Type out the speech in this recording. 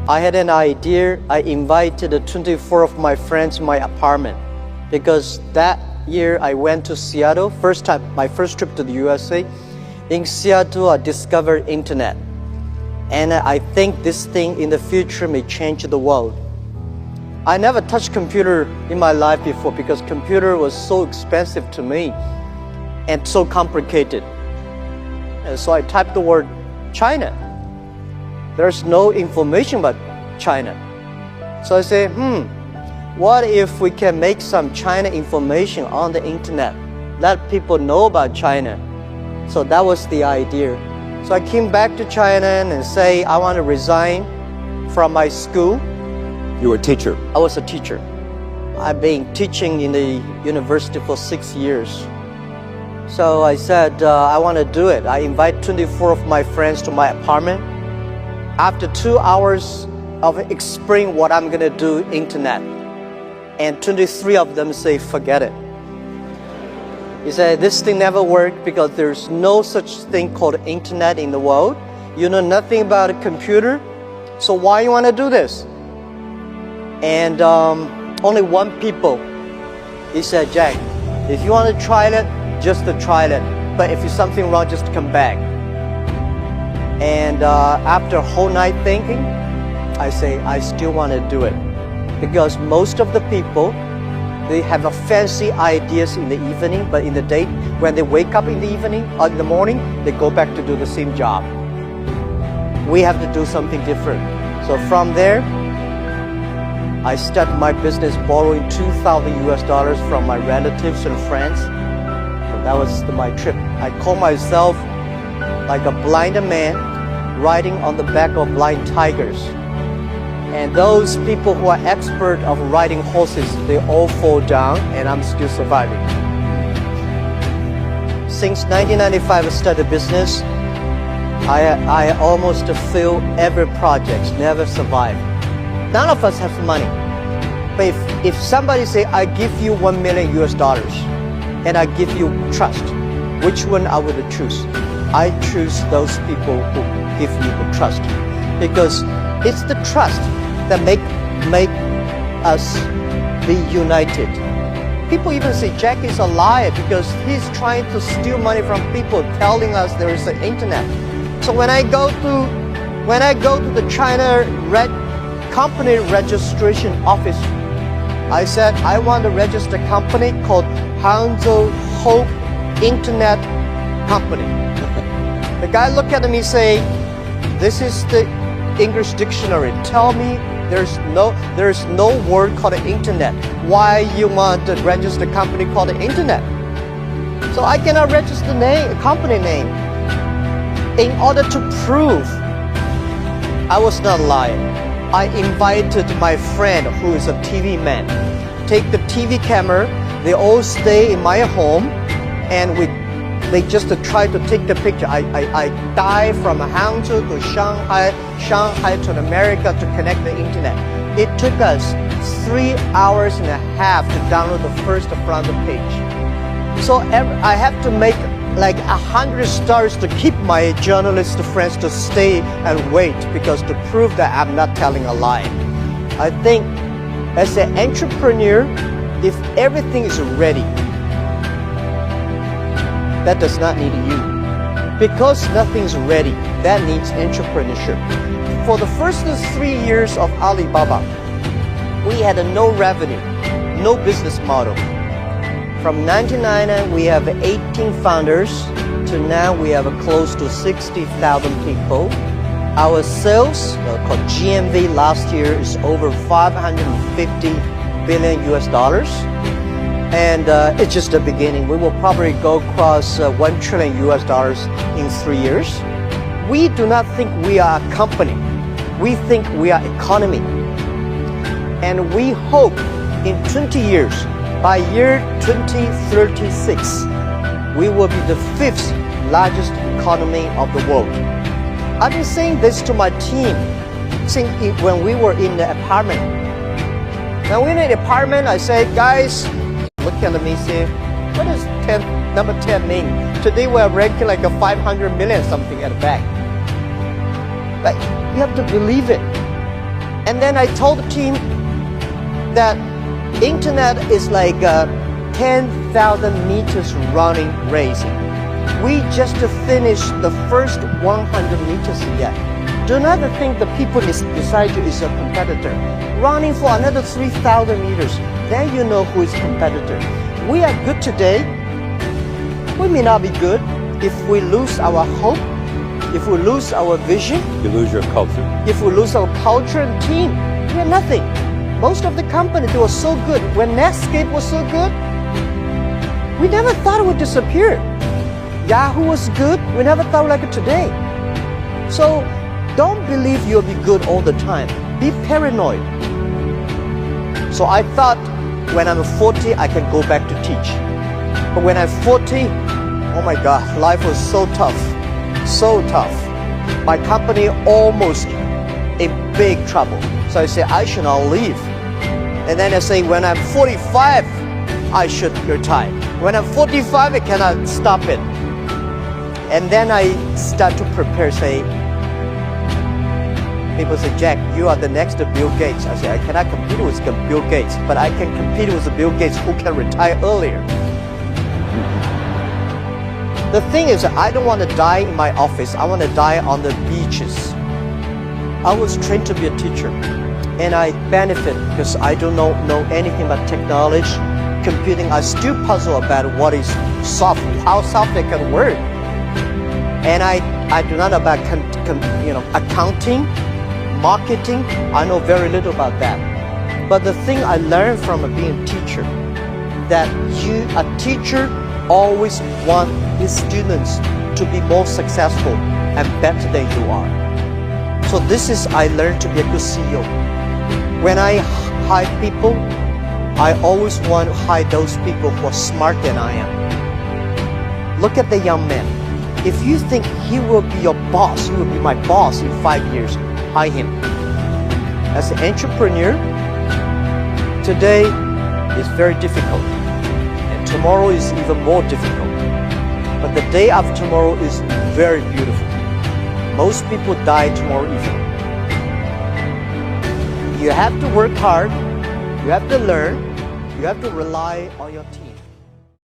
I had an idea. I invited 24 of my friends to my apartment because that year I went to Seattle, my first trip to the USA. In Seattle, I discovered internet. And I think this thing in the future may change the world. I never touched computer in my life before because computer was so expensive to me and so complicated. And so I typed the word China. There's no information about China. So I say, what if we can make some China information on the internet? Let people know about China. So that was the idea. So I came back to China and say, I want to resign from my school. You were a teacher? I was a teacher. I've been teaching in the university for 6 years. So I said, I want to do it. I invite 24 of my friends to my apartment. After 2 hours of explaining what I'm going to do, internet, and 23 of them say, forget it. He said, this thing never worked because there's no such thing called internet in the world. You know nothing about a computer, so why you want to do this? And only one people, he said, Jack, if you want to try it, just to try it. But if there's something wrong, just come back. And after a whole night thinking, I say, I still want to do it. Because most of the people, they have a fancy ideas in the evening, but in the day, when they wake up in the evening or in the morning, they go back to do the same job. We have to do something different. So from there, I started my business borrowing $2,000 from my relatives and friends. And that was my trip. I call myself like a blind man riding on the back of blind tigers. And those people who are expert of riding horses, they all fall down and I'm still surviving. Since 1995 I started business, I almost failed every project, never survived. None of us have money. But if somebody say, I give you $1 million and I give you trust, which one I would choose? I choose those people who give me the trust. Because it's the trust that make us be united. People even say Jack is a liar because he's trying to steal money from people telling us there is an internet. So when I go to the China company registration office, I said I want to register a company called Hangzhou Hope Internet Company. The guy looked at me and say, this is the English dictionary. Tell me there's no word called internet. Why you want to register a company called the internet? So I cannot register a company name. In order to prove I was not lying, I invited my friend who is a TV man. Take the TV camera, they all stay in my home and they just try to take the picture. I dive from Hangzhou to Shanghai to America to connect the internet. It took us 3 hours and a half to download the first front page. So I have to make like 100 stars to keep my journalist friends to stay and wait because to prove that I'm not telling a lie. I think as an entrepreneur, if everything is ready, that does not need you. Because nothing's ready, that needs entrepreneurship. For the first 3 years of Alibaba, we had no revenue, no business model. From 1999, we have 18 founders to now we have close to 60,000 people. Our sales, called GMV last year, is over 550 billion US dollars. And it's just the beginning. We will probably go across 1 trillion US dollars in 3 years. We do not think we are a company. We think we are economy. And we hope in 20 years, by year 2036, we will be the 5th largest economy of the world. I've been saying this to my team since when we were in the apartment. Now we're in the apartment, I said, guys, look at me, say, what does number 10 mean? Today we are ranking like a 500 million something at the back. But you have to believe it. And then I told the team that internet is like a 10,000 meters running race. We just finished the first 100 meters yet. Do not think the people beside you is a competitor. Running for another 3,000 meters, then you know who is competitor. We are good today. We may not be good if we lose our hope, if we lose our vision. You lose your culture. If we lose our culture and team, we are nothing. Most of the companies, they were so good. When Netscape was so good, we never thought it would disappear. Yahoo was good, we never thought like it today. So don't believe you'll be good all the time. Be paranoid. So I thought when I'm 40, I can go back to teach. But when I'm 40, oh my God, life was so tough, so tough. My company almost in big trouble. So I say, I should not leave. And then I say, when I'm 45, I should retire. When I'm 45, I cannot stop it. And then I start to prepare, say, people say, Jack, you are the next Bill Gates. I say, I cannot compete with Bill Gates, but I can compete with Bill Gates who can retire earlier. The thing is, I don't want to die in my office. I want to die on the beaches. I was trained to be a teacher, and I benefit because I don't know anything about technology, computing. I still puzzle about what is software, how software can work. And I do not know about accounting, marketing. I know very little about that. But the thing I learned from being a teacher, that a teacher always wants his students to be more successful and better than you are. So this is, I learned to be a good CEO. When I hire people, I always want to hire those people who are smarter than I am. Look at the young man. If you think he will be your boss, he will be my boss in 5 years, hire him. As an entrepreneur, today is very difficult, and tomorrow is even more difficult. But the day after tomorrow is very beautiful. Most people die tomorrow evening. You have to work hard, you have to learn, you have to rely on your team.